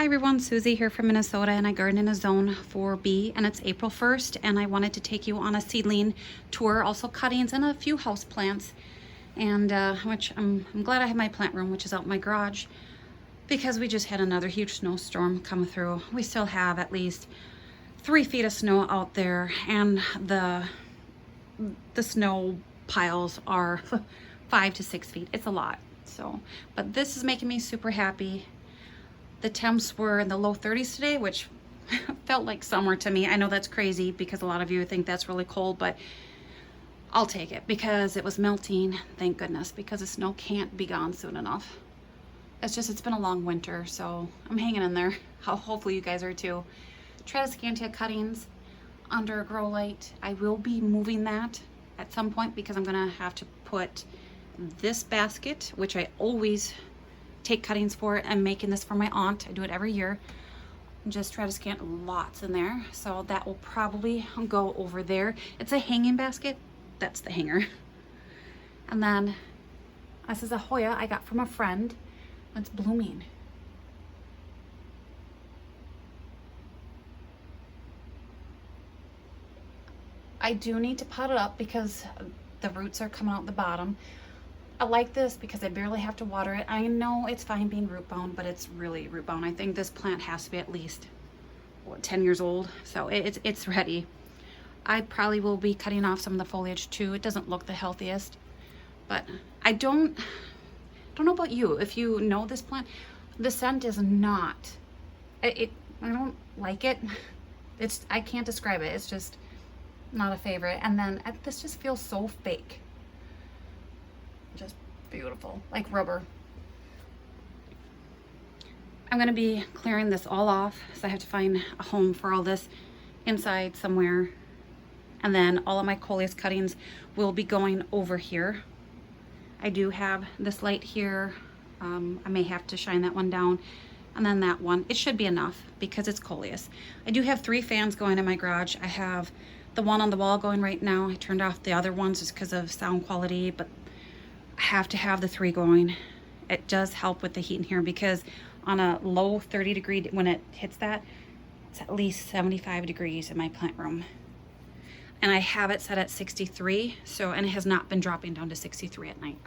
Hi everyone, Susie here from Minnesota, and I garden in a zone 4B, and it's April 1st, and I wanted to take you on a seedling tour, also cuttings and a few house plants, and which I'm glad I have my plant room, which is out in my garage, because we just had another huge snowstorm come through. We still have at least 3 feet of snow out there, and the snow piles are 5 to 6 feet. It's a lot. So, but this is making me super happy. The temps were in the low 30s today, which felt like summer to me. I know that's crazy because a lot of you think that's really cold, but I'll take it because it was melting, thank goodness, because the snow can't be gone soon enough. It's been a long winter, so I'm hanging in there. Hopefully you guys are too. Tradescantia cuttings under a grow light. I will be moving that at some point because I'm gonna have to put this basket, which I always take cuttings for. I'm making this for my aunt. I do it every year. Just try to scan lots in there. So that will probably go over there. It's a hanging basket. That's the hanger. And then this is a Hoya I got from a friend. It's blooming. I do need to pot it up because the roots are coming out the bottom. I like this because I barely have to water it. I know it's fine being root bound, but it's really root bound. I think this plant has to be at least, what, 10 years old. So it's ready. I probably will be cutting off some of the foliage too. It doesn't look the healthiest, but I don't know about you. If you know this plant, the scent is not, I don't like it. I can't describe it. It's just not a favorite. And then this just feels so fake. Just beautiful, like rubber. I'm gonna be clearing this all off, so I have to find a home for all this inside somewhere. And then all of my coleus cuttings will be going over here. I do have this light here. I may have to shine that one down, and then that one. It should be enough because it's coleus. I do have 3 fans going in my garage. I have the one on the wall going right now. I turned off the other ones just because of sound quality, but I have to have the 3 going. It does help with the heat in here because on a low 30 degree, when it hits that, it's at least 75 degrees in my plant room. And I have it set at 63, and it has not been dropping down to 63 at night.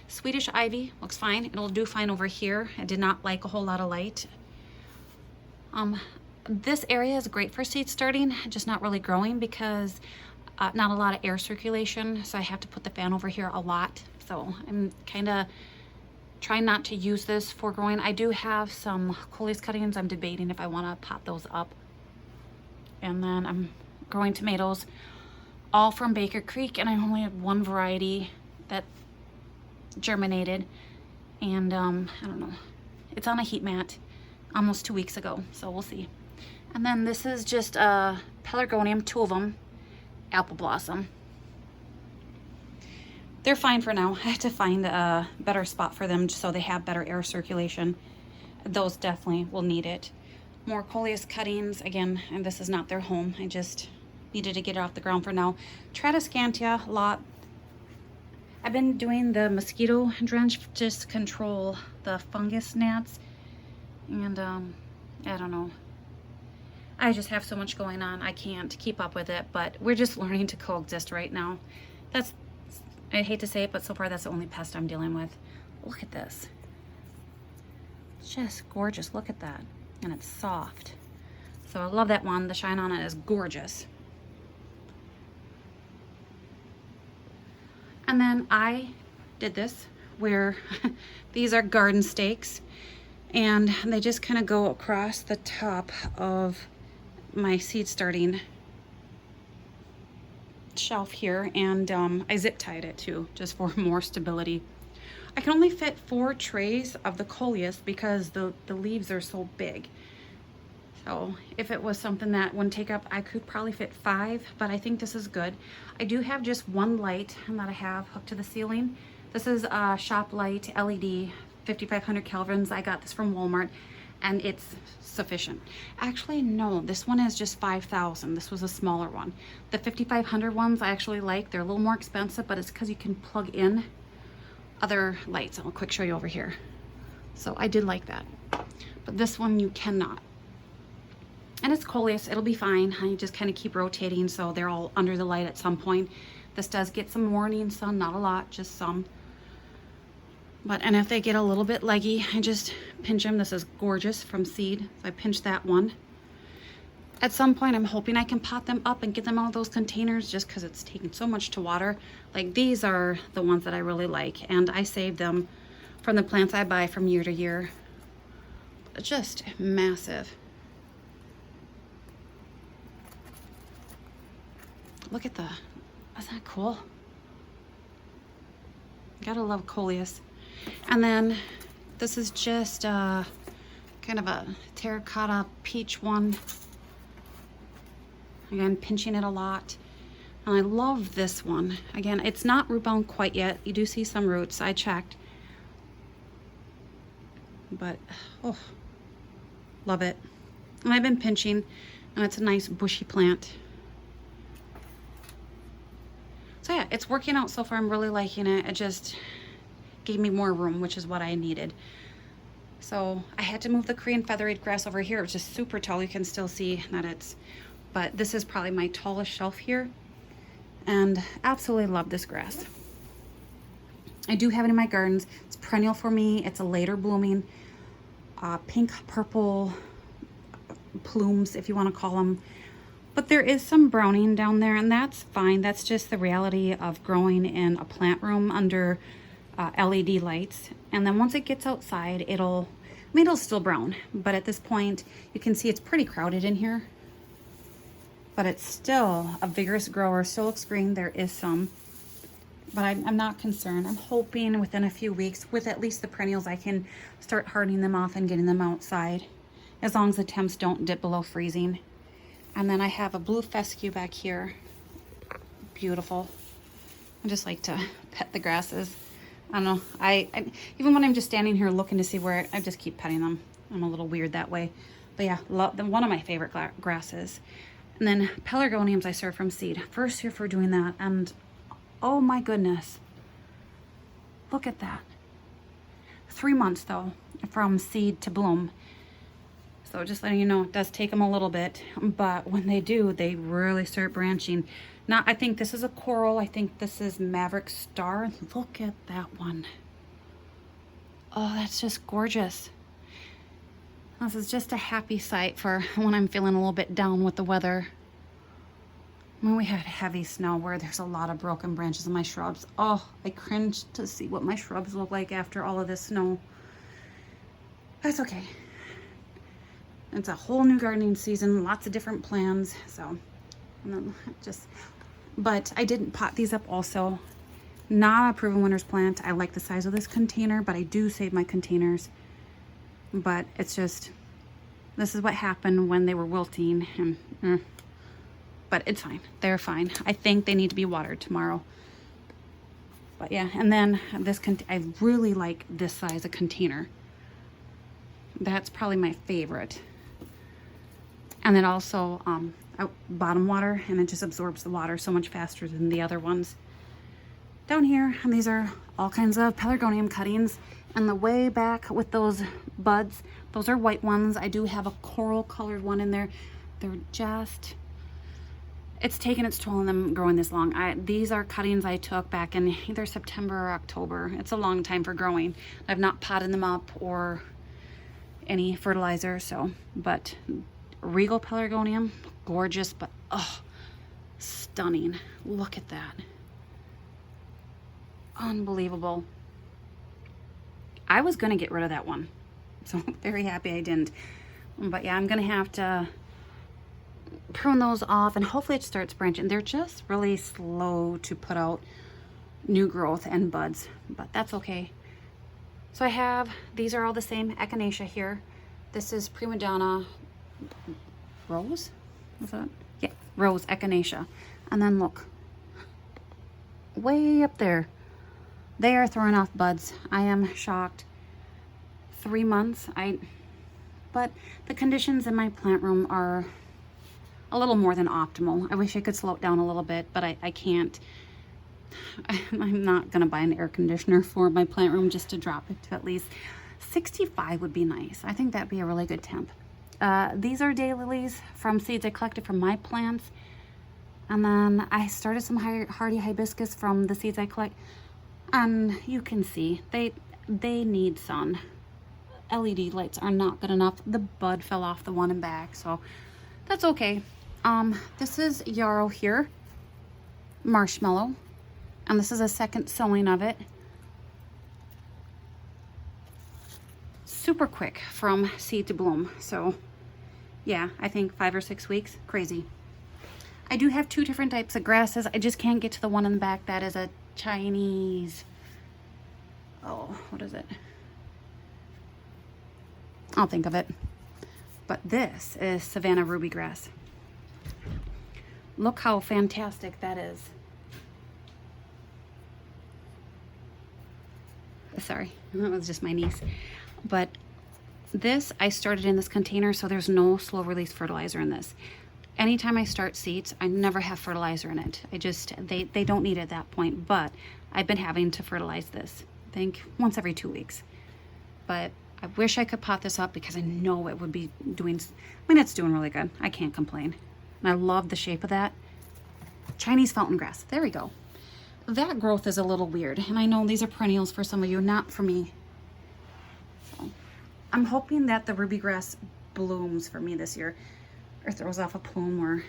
Swedish ivy looks fine. It'll do fine over here. I did not like a whole lot of light. This area is great for seed starting, just not really growing because not a lot of air circulation, so I have to put the fan over here a lot. So I'm kind of trying not to use this for growing. I do have some coleus cuttings. I'm debating if I want to pop those up. And then I'm growing tomatoes, all from Baker Creek, and I only have 1 variety that germinated. And I don't know, it's on a heat mat almost 2 weeks ago, so we'll see. And then this is just a pelargonium, 2 of them, apple blossom. They're fine for now. I have to find a better spot for them so they have better air circulation. Those definitely will need it. More coleus cuttings, again, and this is not their home. I just needed to get it off the ground for now. Tradescantia lot. I've been doing the mosquito drench just to control the fungus gnats. And I don't know. I just have so much going on. I can't keep up with it, but we're just learning to coexist right now. I hate to say it, but so far that's the only pest I'm dealing with. Look at this. It's just gorgeous. Look at that. And it's soft. So I love that one. The shine on it is gorgeous. And then I did this where these are garden stakes, and they just kind of go across the top of my seed starting shelf here, and I zip tied it too, just for more stability. I can only fit 4 trays of the coleus because the leaves are so big. So if it was something that wouldn't take up, I could probably fit 5, but I think this is good. I do have just 1 light that I have hooked to the ceiling. This is a shop light LED, 5500 kelvins. I got this from Walmart, and it's sufficient. Actually, no, this one is just 5,000. This was a smaller one. The 5500 ones I actually like. They're a little more expensive, but it's because you can plug in other lights. I'll quick show you over here. So I did like that. but this one you cannot. And it's coleus, it'll be fine. I just kind of keep rotating so they're all under the light at some point. This does get some morning sun, not a lot, just some. But, and if they get a little bit leggy, I just pinch them. This is gorgeous from seed. So I pinch that one. At some point, I'm hoping I can pot them up and get them out of those containers just because it's taking so much to water. Like these are the ones that I really like. And I save them from the plants I buy from year to year. Just massive. Look at the, isn't that cool? Gotta love coleus. And then this is just kind of a terracotta peach one. Again, pinching it a lot. And I love this one. Again, it's not root bound quite yet. You do see some roots, I checked. But, oh, love it. And I've been pinching, and it's a nice bushy plant. So yeah, it's working out so far. I'm really liking it. It just gave me more room, which is what I needed. So I had to move the Korean feathered grass over here, which is super tall. You can still see that it's, but this is probably my tallest shelf here. And absolutely love this grass. I do have it in my gardens. It's perennial for me. It's a later blooming, pink, purple plumes, if you want to call them. But there is some browning down there, and that's fine. That's just the reality of growing in a plant room under LED lights. And then once it gets outside, it'll still brown. But at this point, you can see it's pretty crowded in here. But it's still a vigorous grower. Still looks green. There is some. But I'm not concerned. I'm hoping within a few weeks, with at least the perennials, I can start hardening them off and getting them outside. As long as the temps don't dip below freezing. And then I have a blue fescue back here. Beautiful. I just like to pet the grasses. I don't know. I even when I'm just standing here looking to see where, I just keep petting them. I'm a little weird that way. But yeah, love them. One of my favorite grasses. And then pelargoniums I serve from seed. First year for doing that. And oh my goodness. Look at that. 3 months though from seed to bloom. So just letting you know, it does take them a little bit, but when they do, they really start branching. Now, I think this is a coral. I think this is Maverick Star. Look at that one. Oh, that's just gorgeous. This is just a happy sight for when I'm feeling a little bit down with the weather. When we had heavy snow where there's a lot of broken branches in my shrubs. Oh, I cringe to see what my shrubs look like after all of this snow. That's okay. It's a whole new gardening season, lots of different plans, so and then but I didn't pot these up also. Not a proven winner's plant. I like the size of this container, but I do save my containers. But it's just, this is what happened when they were wilting, and but it's fine. They're fine. I think they need to be watered tomorrow. But yeah, and then this, I really like this size of container. That's probably my favorite. And then also bottom water, and it just absorbs the water so much faster than the other ones. Down here, and these are all kinds of pelargonium cuttings. And the way back with those buds, those are white ones. I do have a coral colored one in there. They're just, it's taken its toll on them growing this long. These are cuttings I took back in either September or October. It's a long time for growing. I've not potted them up or any fertilizer, so, but regal pelargonium, gorgeous, but oh, stunning. Look at that. Unbelievable. I was gonna get rid of that one, so I'm very happy I didn't. But yeah, I'm gonna have to prune those off, and hopefully it starts branching. They're just really slow to put out new growth and buds, but that's okay. So I have, these are all the same echinacea here. This is Prima Donna Rose, is that? Yeah, Rose Echinacea. And then look, way up there, they are throwing off buds. I am shocked. 3 months, but the conditions in my plant room are a little more than optimal. I wish I could slow it down a little bit, but I can't. I'm not gonna buy an air conditioner for my plant room just to drop it to at least 65 would be nice. I think that'd be a really good temp. These are daylilies from seeds I collected from my plants. And then I started some hardy hibiscus from the seeds I collect. And you can see they need sun. LED lights are not good enough. The bud fell off the one in back, so that's okay. This is yarrow here, marshmallow, and this is a second sowing of it. Super quick from seed to bloom. So yeah, I think 5 or 6 weeks. Crazy. I do have 2 different types of grasses. I just can't get to the one in the back. That is a Chinese, oh, what is it? I'll think of it. But this is Savannah ruby grass. Look how fantastic that is. Sorry, that was just my niece. But this, I started in this container, so there's no slow release fertilizer in this. Anytime I start seeds, I never have fertilizer in it. They don't need it at that point, but I've been having to fertilize this, I think once every 2 weeks. But I wish I could pot this up because I know it would be doing, I mean, it's doing really good. I can't complain. And I love the shape of that. Chinese fountain grass, there we go. That growth is a little weird, and I know these are perennials for some of you, not for me. So I'm hoping that the ruby grass blooms for me this year, or throws off a plume, or...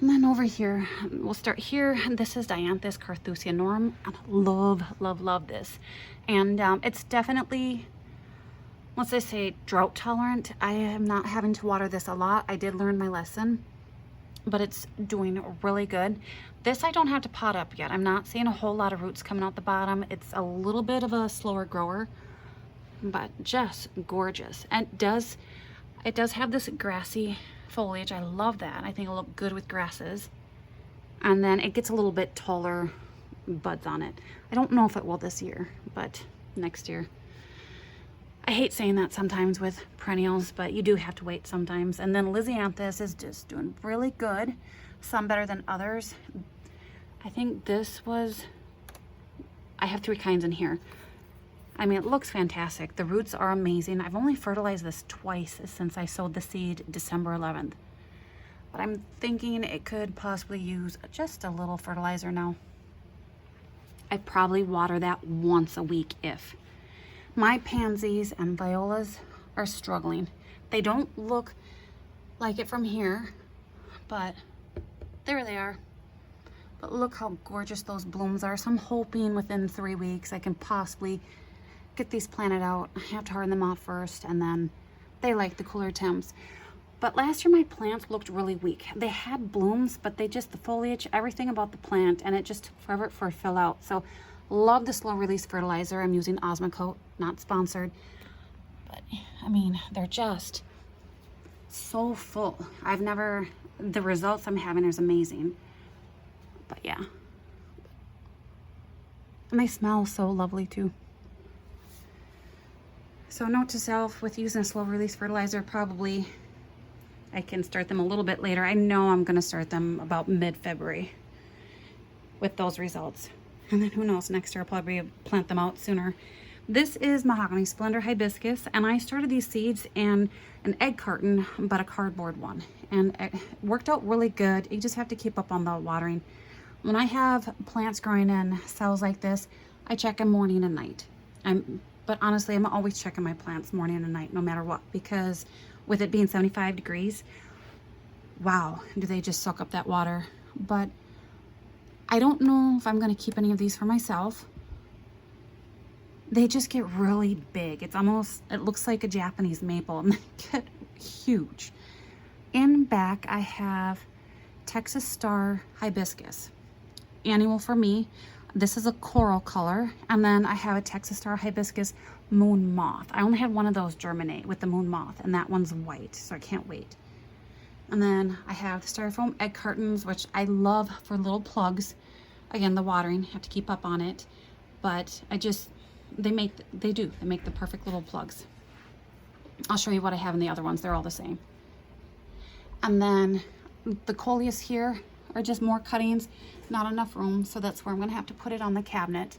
And then over here, we'll start here. This is Dianthus carthusianorum. I love, love, love this. And it's definitely, let's just say, drought tolerant. I am not having to water this a lot. I did learn my lesson, but it's doing really good. This I don't have to pot up yet. I'm not seeing a whole lot of roots coming out the bottom. It's a little bit of a slower grower, but just gorgeous. And it does have this grassy foliage. I love that. I think it'll look good with grasses. And then it gets a little bit taller buds on it. I don't know if it will this year, but next year. I hate saying that sometimes with perennials, but you do have to wait sometimes. And then Lisianthus is just doing really good. Some better than others. I think this was, I have 3 kinds in here. I mean, it looks fantastic. The roots are amazing. I've only fertilized this twice since I sowed the seed December 11th. But I'm thinking it could possibly use just a little fertilizer now. I probably water that once a week if. My pansies and violas are struggling. They don't look like it from here, but there they are. But look how gorgeous those blooms are. So I'm hoping within 3 weeks I can possibly get these planted out. I have to harden them off first, and then they like the cooler temps. But last year my plants looked really weak. They had blooms, but the foliage, everything about the plant, and it just took forever for it to fill out. So love the slow release fertilizer. I'm using Osmocote, not sponsored. But I mean, they're just so full. The results I'm having is amazing. But yeah. And they smell so lovely too. So note to self, with using a slow release fertilizer, probably I can start them a little bit later. I know I'm going to start them about mid-February with those results. And then who knows, next year I'll probably plant them out sooner. This is Mahogany Splendor Hibiscus, and I started these seeds in an egg carton, but a cardboard one. And it worked out really good. You just have to keep up on the watering. When I have plants growing in cells like this, I check them morning and night. But honestly, I'm always checking my plants morning and night, no matter what, because with it being 75 degrees, wow, do they just suck up that water. But I don't know if I'm going to keep any of these for myself. They just get really big. It looks like a Japanese maple, and they get huge. In back, I have Texas Star Hibiscus, annual for me. This is a coral color, and then I have a Texas Star Hibiscus Moon Moth. I only had one of those germinate with the Moon Moth, and that one's white, so I can't wait. And then I have the styrofoam egg cartons, which I love for little plugs. Again, the watering, have to keep up on it, but they make the perfect little plugs. I'll show you what I have in the other ones. They're all the same. And then the coleus here are just more cuttings, not enough room, so that's where I'm going to have to put it on the cabinet.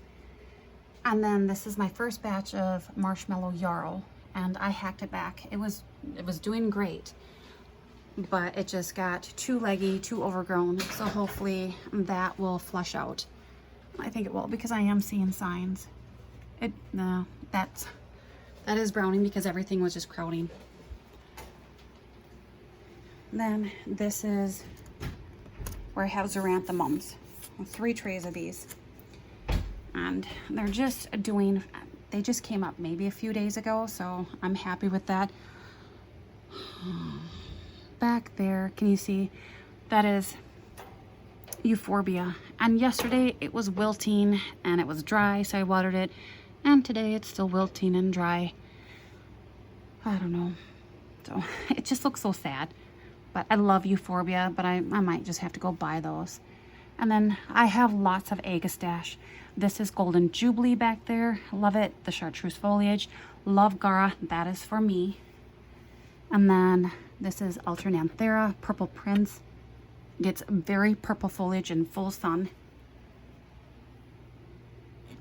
And then this is my first batch of marshmallow yarrow, and I hacked it back. It was doing great, but it just got too leggy, too overgrown. So hopefully that will flush out. I think it will, because I am seeing signs. No, that is browning because everything was just crowding. Then this is where I have xeranthemums. 3 trays of these. And they're just doing, they just came up maybe a few days ago, so I'm happy with that. Back there, can you see? That is euphorbia. And yesterday it was wilting and it was dry, so I watered it. And today it's still wilting and dry. I don't know. So it just looks so sad. But I love euphorbia, but I might just have to go buy those. And then I have lots of agastache. This is Golden Jubilee back there. Love it. The chartreuse foliage. Love Gara. That is for me. And then this is Alternanthera, Purple Prince. Gets very purple foliage in full sun.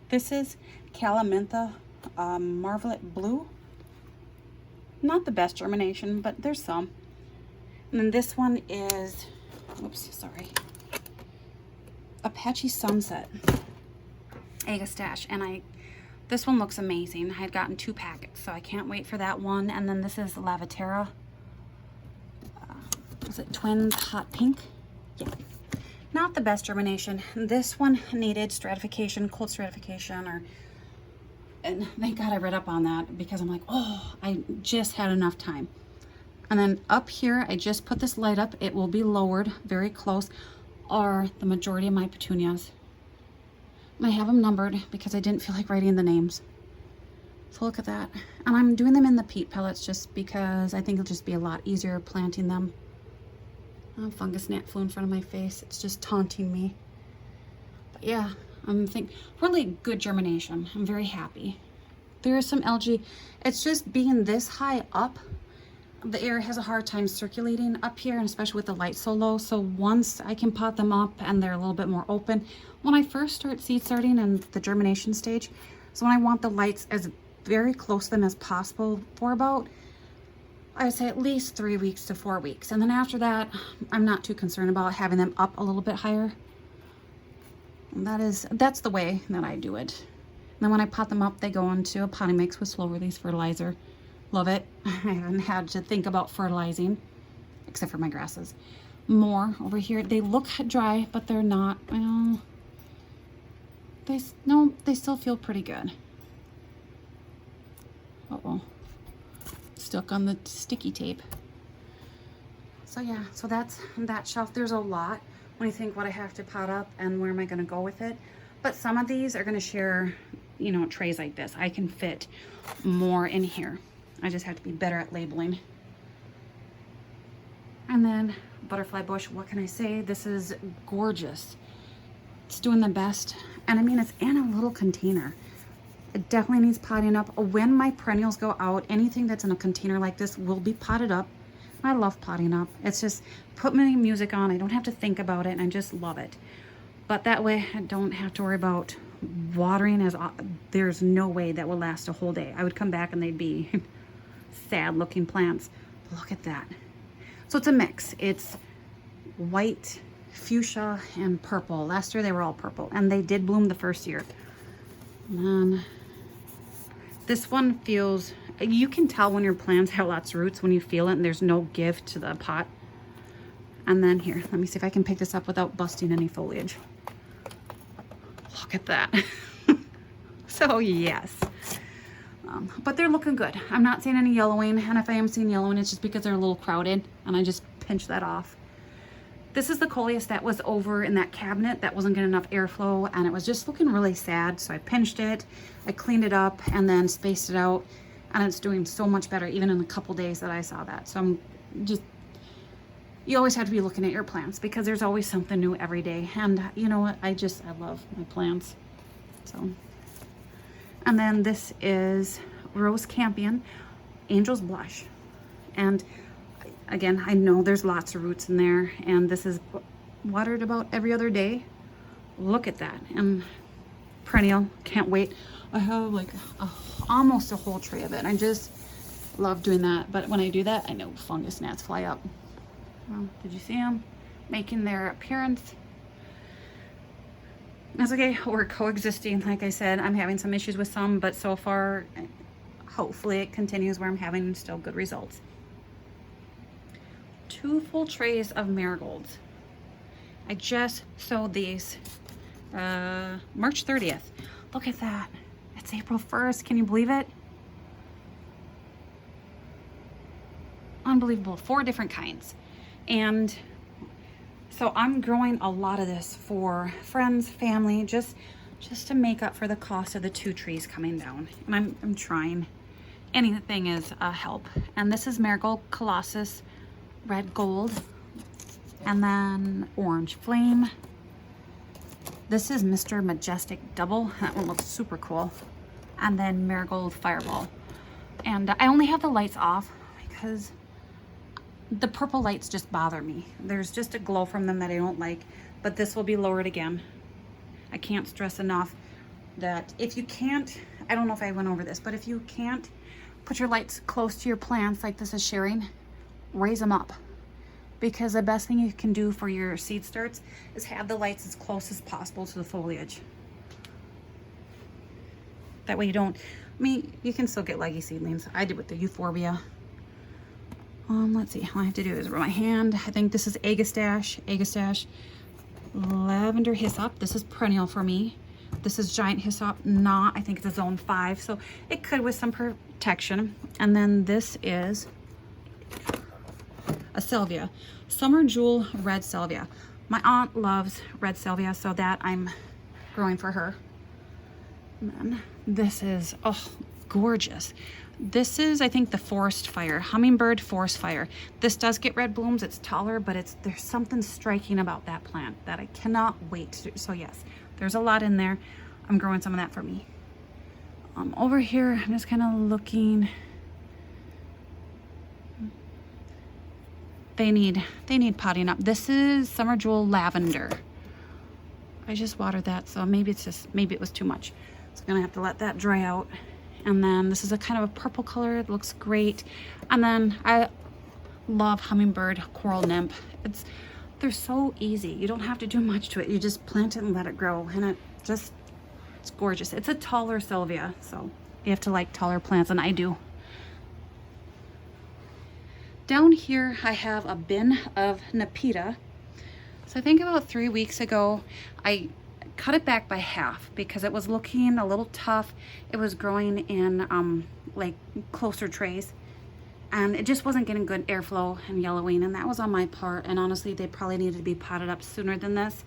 This is Calamintha Marvelet Blue. Not the best germination, but there's some. And then this one is, oops, sorry, Apache Sunset agastache, and this one looks amazing. I had gotten 2 packets, so I can't wait for that one. And then this is Lavatera. Is it Twins Hot Pink? Yeah. Not the best germination. This one needed stratification, cold stratification, and thank God I read up on that, because I'm like, oh, I just had enough time. And then up here, I just put this light up. It will be lowered very close, are the majority of my petunias. And I have them numbered because I didn't feel like writing the names. So look at that. And I'm doing them in the peat pellets just because I think it'll just be a lot easier planting them. Oh, fungus gnat flew in front of my face. It's just taunting me. But yeah, I'm thinking really good germination. I'm very happy. There is some algae. It's just being this high up, the air has a hard time circulating up here, and especially with the light so low. So once I can pot them up and they're a little bit more open, when I first start seed starting and the germination stage, so when I want the lights as very close to them as possible for about, I would say at least 3 weeks to 4 weeks. And then after that, I'm not too concerned about having them up a little bit higher. And that's the way that I do it. And then when I pot them up, they go into a potting mix with slow release fertilizer. Love it. I haven't had to think about fertilizing, except for my grasses. More over here. They look dry, but they're not. Well, they still feel pretty good. Uh-oh. Stuck on the sticky tape. So yeah, so that's that shelf. There's a lot when you think what I have to pot up and where am I going to go with it. But some of these are going to share, you know, trays like this. I can fit more in here. I just have to be better at labeling. And then butterfly bush, what can I say? This is gorgeous. It's doing the best. And I mean, it's in a little container. It definitely needs potting up. When my perennials go out, anything that's in a container like this will be potted up. I love potting up. It's just put my music on. I don't have to think about it, and I just love it. But that way I don't have to worry about watering. There's no way that will last a whole day. I would come back and they'd be sad looking plants. Look at that. So it's a mix. It's white, fuchsia, and purple. Last year they were all purple, and they did bloom the first year. And this one feels, you can tell when your plants have lots of roots when you feel it and there's no give to the pot. And then here, let me see if I can pick this up without busting any foliage. Look at that. So yes. But they're looking good. I'm not seeing any yellowing, and if I am seeing yellowing, it's just because they're a little crowded, and I just pinched that off. This is the coleus that was over in that cabinet that wasn't getting enough airflow, and it was just looking really sad, so I pinched it, I cleaned it up, and then spaced it out, and it's doing so much better even in a couple days that I saw that. So I'm just, you always have to be looking at your plants because there's always something new every day, and you know what, I love my plants. So, and then this is Rose Campion, Angel's Blush. And again, I know there's lots of roots in there, and this is watered about every other day. Look at that. And Perennial, can't wait. I have like almost a whole tray of it. I just love doing that. But when I do that, I know fungus gnats fly up. Well, did you see them making their appearance? That's okay. We're coexisting. Like I said, I'm having some issues with some, but so far, hopefully it continues where I'm having still good results. 2 full trays of marigolds. I just sowed these March 30th. Look at that. It's April 1st. Can you believe it? Unbelievable. 4 different kinds. And so I'm growing a lot of this for friends, family, just to make up for the cost of the 2 trees coming down. And I'm trying. Anything is a help. And this is Marigold Colossus Red Gold. And then Orange Flame. This is Mr. Majestic Double. That one looks super cool. And then Marigold Fireball. And I only have the lights off because the purple lights just bother me. There's just a glow from them that I don't like. But this will be lowered again. I can't stress enough that if you can't, I don't know if I went over this, but if you can't put your lights close to your plants like this is sharing, raise them up. Because the best thing you can do for your seed starts is have the lights as close as possible to the foliage. That way you don't, I mean, you can still get leggy seedlings. I did with the euphorbia. Let's see, all I have to do is rub my hand. I think this is Agastache, Lavender Hyssop. This is Perennial for me. This is Giant Hyssop, I think it's a zone 5, so it could with some protection. And then this is a Salvia, Summer Jewel Red Salvia. My aunt loves red salvia, so that I'm growing for her. And then this is, oh, gorgeous. This is, I think, the Forest Fire, Hummingbird Forest Fire. This does get red blooms. It's taller, but there's something striking about that plant that I cannot wait to do. So yes, there's a lot in there. I'm growing some of that for me. Over here, I'm just kind of looking. They need potting up. This is Summer Jewel Lavender. I just watered that, so maybe it was too much. So I'm gonna have to let that dry out. And then this is a kind of a purple color. It looks great. And then I love Hummingbird Coral Nymph. They're so easy. You don't have to do much to it. You just plant it and let it grow, and it's gorgeous. It's a taller salvia, so you have to like taller plants, and I do. Down here, I have a bin of Nepeta. So I think about 3 weeks ago, I cut it back by half because it was looking a little tough. It was growing in like closer trays, and it just wasn't getting good airflow and yellowing, and that was on my part. And honestly, they probably needed to be potted up sooner than this.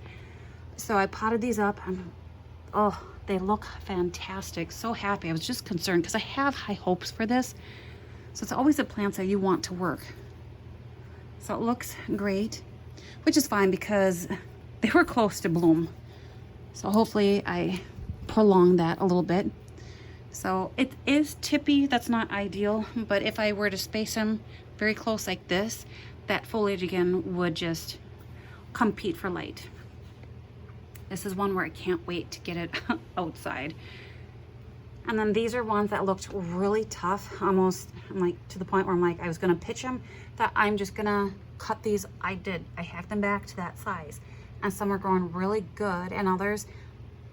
So I potted these up, and oh, they look fantastic. So happy. I was just concerned because I have high hopes for this. So it's always the plants that you want to work. So it looks great, which is fine because they were close to bloom. So hopefully I prolong that a little bit. So it is tippy. That's not ideal, but if I were to space them very close like this, that foliage again would just compete for light. This is one where I can't wait to get it outside. And then these are ones that looked really tough. Almost, I'm like to the point where I'm like, I was gonna pitch them, that I'm just gonna cut these. I did. I hacked them back to that size. And some are growing really good, and others,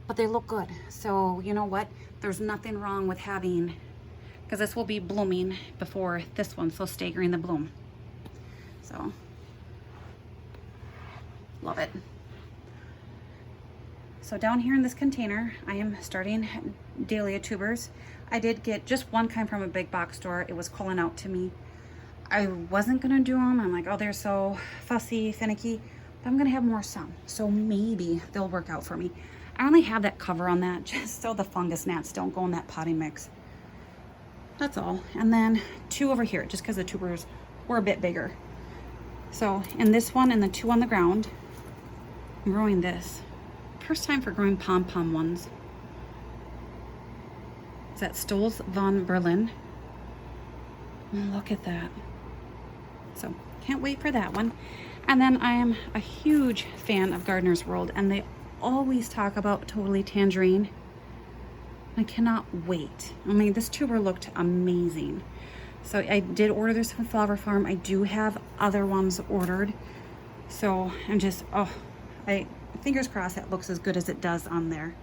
but they look good. So you know what? There's nothing wrong with having, because this will be blooming before this one, so staggering the bloom. So, love it. So down here in this container, I am starting dahlia tubers. I did get just one kind from a big box store. It was calling out to me. I wasn't gonna do them. I'm like, oh, they're so fussy, finicky. But I'm gonna have more some, so maybe they'll work out for me. I only have that cover on that just so the fungus gnats don't go in that potting mix. That's all. And then 2 over here, just because the tubers were a bit bigger. So in this one and the 2 on the ground, I'm growing this. First time for growing pom-pom ones. Is that Stolz von Berlin? Look at that. So can't wait for that one. And then I am a huge fan of Gardener's World, and they always talk about Totally Tangerine. I cannot wait. I mean, this tuber looked amazing. So I did order this from Flower Farm. I do have other ones ordered. So I'm just, oh, fingers crossed that looks as good as it does on there.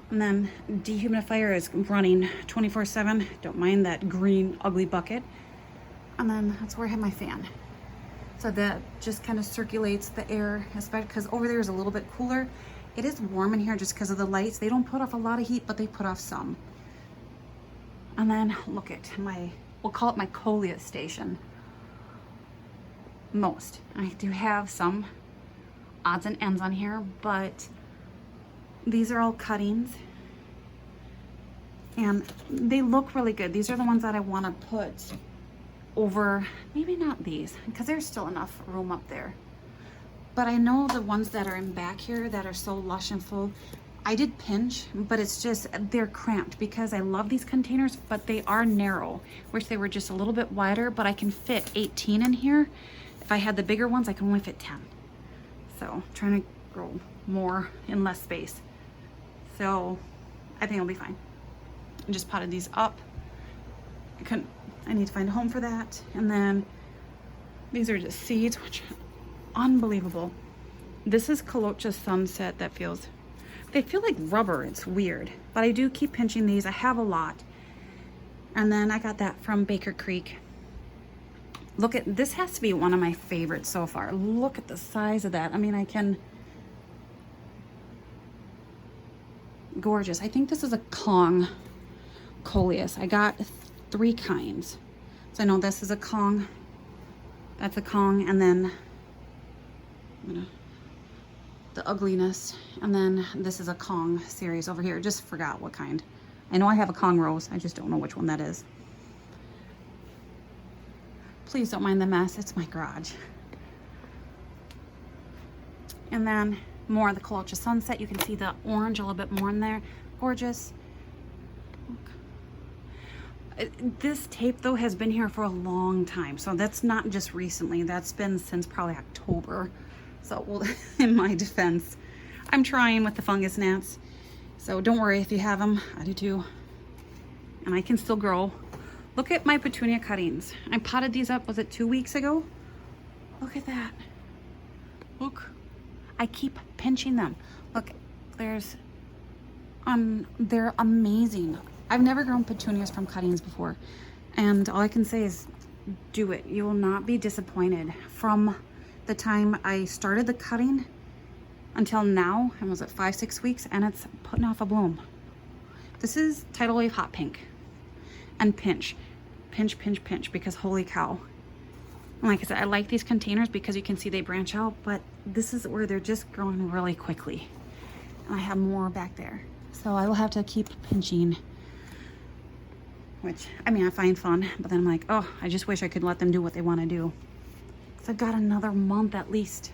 And then dehumidifier is running 24/7. Don't mind that green ugly bucket. And then that's where I have my fan. So that just kind of circulates the air, especially because over there is a little bit cooler. It is warm in here just because of the lights. They don't put off a lot of heat, but they put off some. And then look at my, we'll call it my coleus station. I do have some odds and ends on here, but these are all cuttings and they look really good. These are the ones that I want to put over, maybe not these because there's still enough room up there, but I know the ones that are in back here that are so lush and full, I did pinch, but it's just they're cramped because I love these containers, but they are narrow. Wish they were just a little bit wider, but I can fit 18 in here. If I had the bigger ones, I can only fit 10. So I'm trying to grow more in less space. So I think it'll be fine. I just potted these up. I need to find a home for that. And then these are just seeds, which are unbelievable. This is Colocha Sunset that feels, they feel like rubber. It's weird, but I do keep pinching these. I have a lot. And then I got that from Baker Creek. Look at, this has to be one of my favorites so far. Look at the size of that. I mean, I can, gorgeous. I think this is a Kong coleus. I got 3 kinds. So I know this is a Kong, that's a Kong, and then the ugliness, and then this is a Kong series over here. Just forgot what kind. I know I have a Kong rose, I just don't know which one that is. Please don't mind the mess, it's my garage. And then more of the Colocha Sunset. You can see the orange a little bit more in there. Gorgeous. This tape though has been here for a long time, so that's not just recently. That's been since probably October. So, well, in my defense, I'm trying with the fungus gnats. So don't worry if you have them. I do too. And I can still grow. Look at my petunia cuttings. I potted these up, was it 2 weeks ago? Look at that. Look. I keep pinching them. Look, there's, they're amazing. I've never grown petunias from cuttings before. And all I can say is do it. You will not be disappointed. From the time I started the cutting until now, and was it 5-6 weeks, and it's putting off a bloom. This is Tidal Wave Hot Pink. And pinch, pinch, pinch, pinch, because holy cow. And like I said, I like these containers because you can see they branch out, but this is where they're just growing really quickly. And I have more back there. So I will have to keep pinching, which, I mean, I find fun, but then I'm like, oh, I just wish I could let them do what they want to do. So I've got another month at least.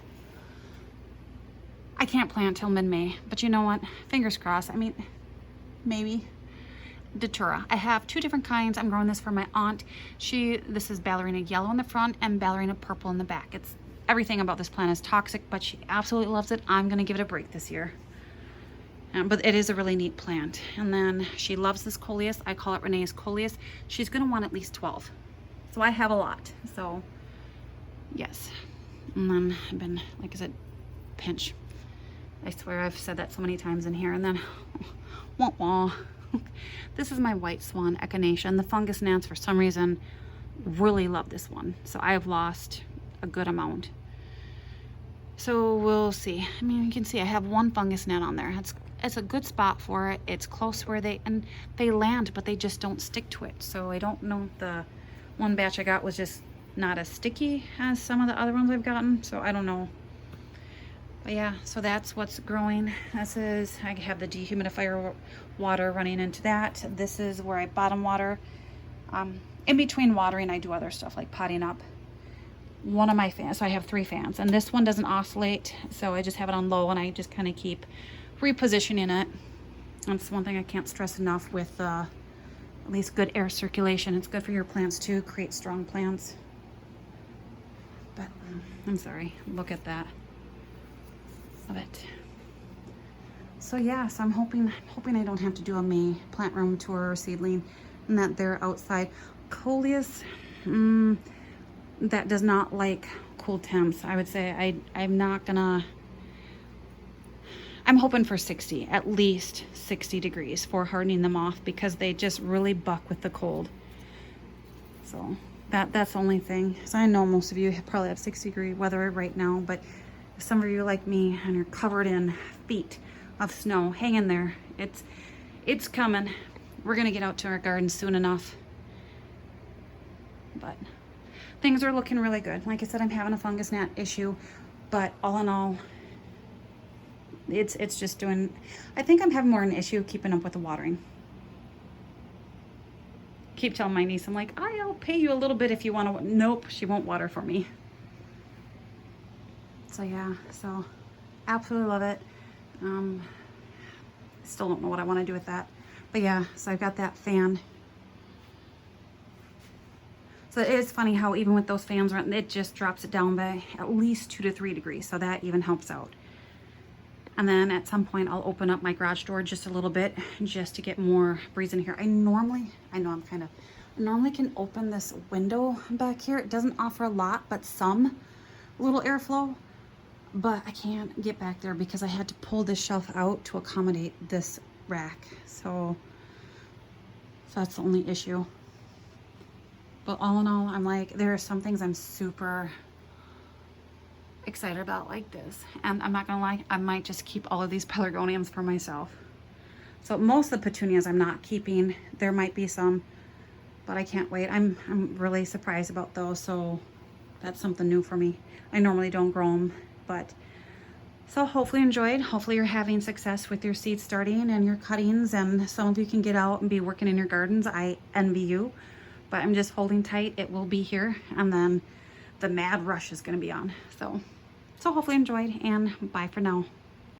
I can't plant till mid-May, but you know what? Fingers crossed. I mean, maybe. Datura. I have 2 different kinds. I'm growing this for my aunt. This is ballerina yellow in the front and ballerina purple in the back. It's everything about this plant is toxic, but she absolutely loves it. I'm gonna give it a break this year. But it is a really neat plant. And then she loves this coleus. I call it Renee's coleus. She's gonna want at least 12. So I have a lot. So yes. And then I've been, like I said, pinch. I swear I've said that so many times in here. And then wah wah. This is my white swan echinacea, and the fungus gnats for some reason really love this one. So I have lost a good amount. So we'll see. I mean, you can see I have 1 fungus gnat on there. It's a good spot for it. It's close where they land, but they just don't stick to it. So I don't know if the one batch I got was just not as sticky as some of the other ones I've gotten. So I don't know. But yeah, so that's what's growing. This is, I have the dehumidifier water running into that. This is where I bottom water. In between watering, I do other stuff like potting up. One of my fans, so I have 3 fans, and this one doesn't oscillate, so I just have it on low, and I just kind of keep repositioning it. That's one thing I can't stress enough with at least good air circulation. It's good for your plants too, create strong plants. But I'm sorry, look at that. Of it. So yeah, so I'm hoping I don't have to do a May plant room tour or seedling, and that they're outside. Coleus, that does not like cool temps. I would say I'm not gonna. I'm hoping for 60, at least 60 degrees for hardening them off, because they just really buck with the cold. So that's the only thing. So I know most of you probably have 60-degree weather right now, but if some of you like me and you're covered in feet of snow, hang in there. It's coming. We're gonna get out to our garden soon enough. But things are looking really good. Like I said, I'm having a fungus gnat issue, but all in all, it's just doing, I think I'm having more an issue keeping up with the watering. Keep telling my niece, I'm like, I'll pay you a little bit if you want to. Nope, she won't water for me. So yeah, so absolutely love it. Still don't know what I want to do with that, but yeah, so I've got that fan. So it is funny how even with those fans, it just drops it down by at least 2 to 3 degrees, so that even helps out. And then at some point I'll open up my garage door just a little bit just to get more breeze in here. I normally can open this window back here. It doesn't offer a lot, but some little airflow, but I can't get back there because I had to pull this shelf out to accommodate this rack. So that's the only issue. But all in all, I'm like, there are some things I'm super excited about like this, and I'm not gonna lie, I might just keep all of these pelargoniums for myself. So most of the petunias I'm not keeping. There might be some, but I can't wait. I'm really surprised about those, so that's something new for me. I normally don't grow them, but so hopefully you enjoyed. Hopefully you're having success with your seed starting and your cuttings, and some of you can get out and be working in your gardens. I envy you, but I'm just holding tight. It will be here, and then the mad rush is going to be on. So hopefully you enjoyed, and bye for now.